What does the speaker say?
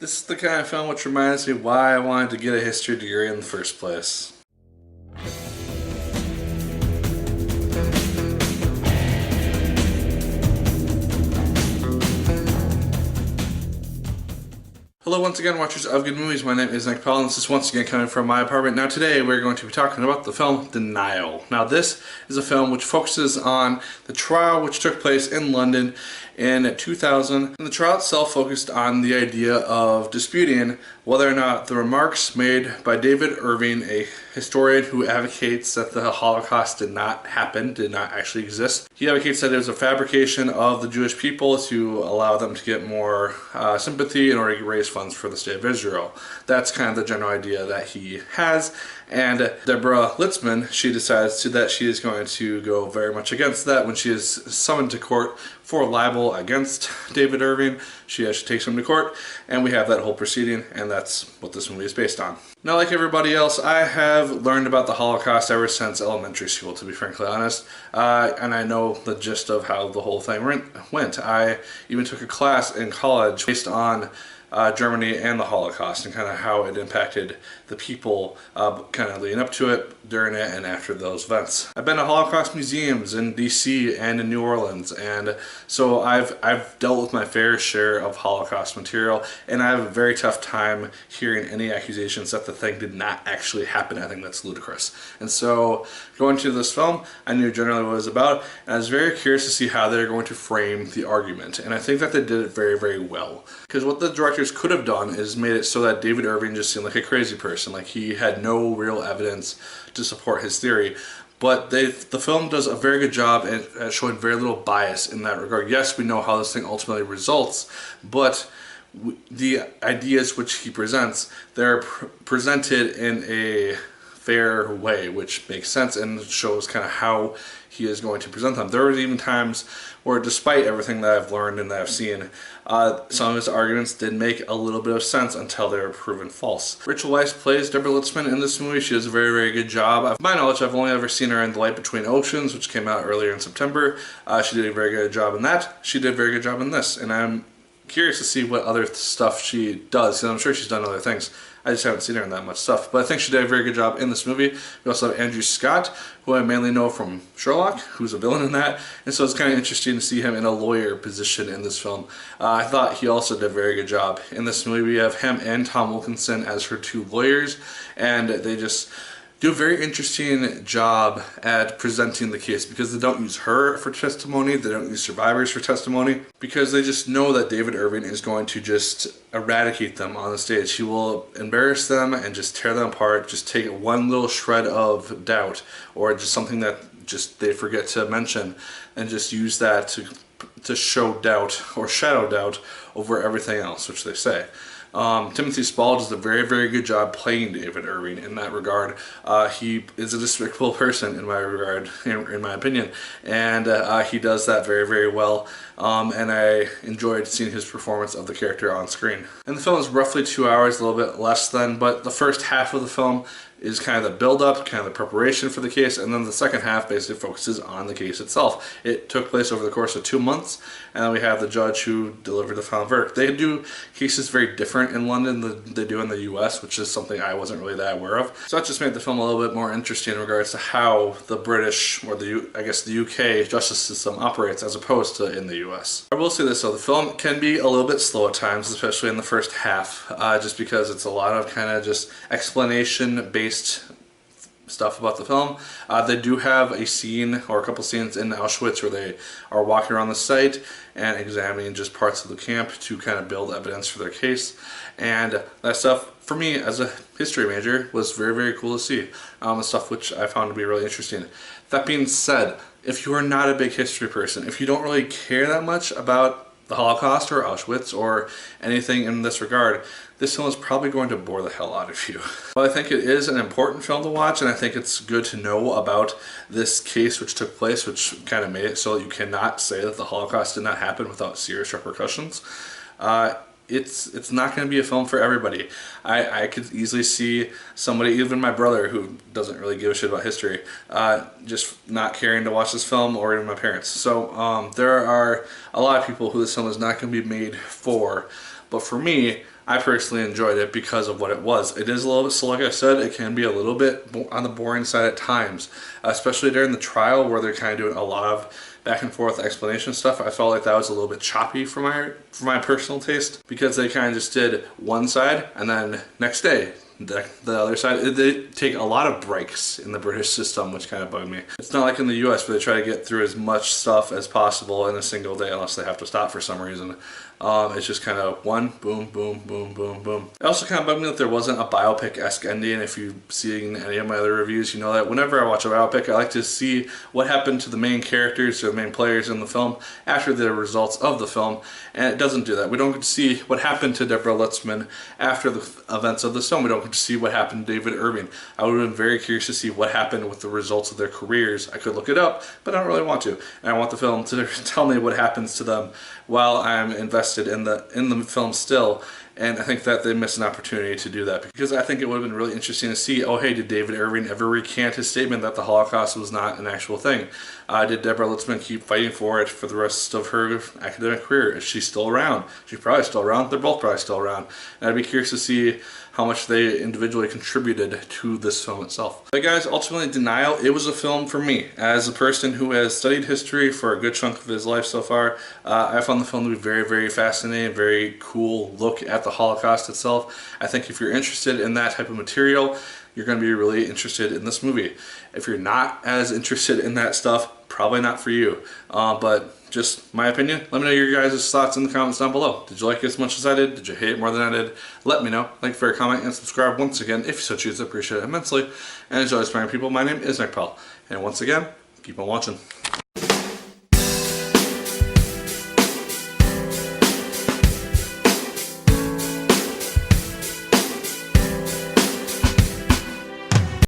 This is the kind of film which reminds me why I wanted to get a history degree in the first place. Hello once again, watchers of good movies. My name is Nick Pell, and this is once again coming from my apartment. Now today we're going to be talking about the film Denial. Now this is a film which focuses on the trial which took place in London in 2000. And the trial itself focused on the idea of disputing whether or not the remarks made by David Irving, a historian who advocates that the Holocaust did not happen, did not actually exist. He advocates that it was a fabrication of the Jewish people to allow them to get more sympathy in order to raise funds for the state of Israel. That's kind of the general idea that he has. And Deborah Litzman, she decides that she is going to go very much against that when she is summoned to court for libel against David Irving. She actually takes him to court, and we have that whole proceeding, and that's what this movie is based on. Now, like everybody else, I have learned about the Holocaust ever since elementary school, to be frankly honest, and I know the gist of how the whole thing went. I even took a class in college based on Germany and the Holocaust and kind of how it impacted the people kind of leading up to it, during it, and after those events. I've been to Holocaust museums in DC and in New Orleans, and so I've dealt with my fair share of Holocaust material, and I have a very tough time hearing any accusations that the thing did not actually happen. I think that's ludicrous. And so going to this film, I knew generally what it was about, and I was very curious to see how they're going to frame the argument, and I think that they did it very, very well. Because what the directors could have done is made it so that David Irving just seemed like a crazy person, like he had no real evidence to support his theory. But the film does a very good job at showing very little bias in that regard. Yes, we know how this thing ultimately results, but the ideas which he presents, they're presented in a fair way, which makes sense and shows kind of how he is going to present them. There were even times where, despite everything that I've learned and that I've seen, some of his arguments did make a little bit of sense until they were proven false. Rachel Weisz plays Deborah Litzman in this movie. She does a very, very good job. Of my knowledge, I've only ever seen her in The Light Between Oceans, which came out earlier in September. She did a very good job in that. She did a very good job in this, and I'm curious to see what other stuff she does, because I'm sure she's done other things. I just haven't seen her in that much stuff. But I think she did a very good job in this movie. We also have Andrew Scott, who I mainly know from Sherlock, who's a villain in that. And so it's kind of interesting to see him in a lawyer position in this film. I thought he also did a very good job. In this movie, we have him and Tom Wilkinson as her two lawyers, and they just do a very interesting job at presenting the case, because they don't use her for testimony, they don't use survivors for testimony, because they just know that David Irving is going to just eradicate them on the stage. He will embarrass them and just tear them apart, just take one little shred of doubt or just something that just they forget to mention, and just use that to show doubt or shadow doubt over everything else which they say. Timothy Spall does a very, very good job playing David Irving in that regard. He is a despicable person in my regard, in my opinion, and he does that very, very well. And I enjoyed seeing his performance of the character on screen. And the film is roughly 2 hours, a little bit less than, but the first half of the film is kind of the build-up, kind of the preparation for the case, and then the second half basically focuses on the case itself. It took place over the course of 2 months, and then we have the judge who delivered the final verdict. They do cases very different in London than they do in the US, which is something I wasn't really that aware of. So that just made the film a little bit more interesting in regards to how the British, or I guess the UK justice system operates as opposed to in the US. I will say this though, the film can be a little bit slow at times, especially in the first half, just because it's a lot of kind of just explanation-based stuff about the film. They do have a scene or a couple scenes in Auschwitz where they are walking around the site and examining just parts of the camp to kind of build evidence for their case, and that stuff for me as a history major was very, very cool to see. The stuff which I found to be really interesting. That being said, if you are not a big history person, if you don't really care that much about the Holocaust or Auschwitz or anything in this regard, this film is probably going to bore the hell out of you. Well, I think it is an important film to watch, and I think it's good to know about this case which took place, which kind of made it so that you cannot say that the Holocaust did not happen without serious repercussions. It's not going to be a film for everybody. I could easily see somebody, even my brother who doesn't really give a shit about history, just not caring to watch this film, or even my parents. So there are a lot of people who this film is not going to be made for. But for me, I personally enjoyed it because of what it was. It is a little bit slow, like I said. It can be a little bit on the boring side at times, especially during the trial where they're kind of doing a lot of back and forth explanation stuff. I felt like that was a little bit choppy for my personal taste, because they kind of just did one side and then next day the other side. They take a lot of breaks in the British system, which kind of bugged me. It's not like in the US where they try to get through as much stuff as possible in a single day unless they have to stop for some reason. It's just kind of one, boom, boom, boom, boom, boom. It also kind of bugged me that there wasn't a biopic-esque ending. If you've seen any of my other reviews, you know that whenever I watch a biopic, I like to see what happened to the main characters or the main players in the film after the results of the film, and it doesn't do that. We don't get to see what happened to Deborah Lutzman after the events of the film. We don't get to see what happened to David Irving. I would have been very curious to see what happened with the results of their careers. I could look it up, but I don't really want to. And I want the film to tell me what happens to them while I'm invested in the film still. And I think that they missed an opportunity to do that, because I think it would have been really interesting to see, oh hey, did David Irving ever recant his statement that the Holocaust was not an actual thing? Did Deborah Lutzman keep fighting for it for the rest of her academic career? Is she still around? She's probably still around. They're both probably still around. And I'd be curious to see how much they individually contributed to this film itself. But guys, ultimately Denial, it was a film for me. As a person who has studied history for a good chunk of his life so far, I found the film to be very, very fascinating, very cool look at the Holocaust itself. I think if you're interested in that type of material, you're going to be really interested in this movie. If you're not as interested in that stuff, probably not for you. But just my opinion. Let me know your guys' thoughts in the comments down below. Did you like it as much as I did? Did you hate it more than I did? Let me know. Like, favorite, comment, and subscribe once again if you so choose. I appreciate it immensely. And as always, people, my name is Nick Pell. And once again, keep on watching.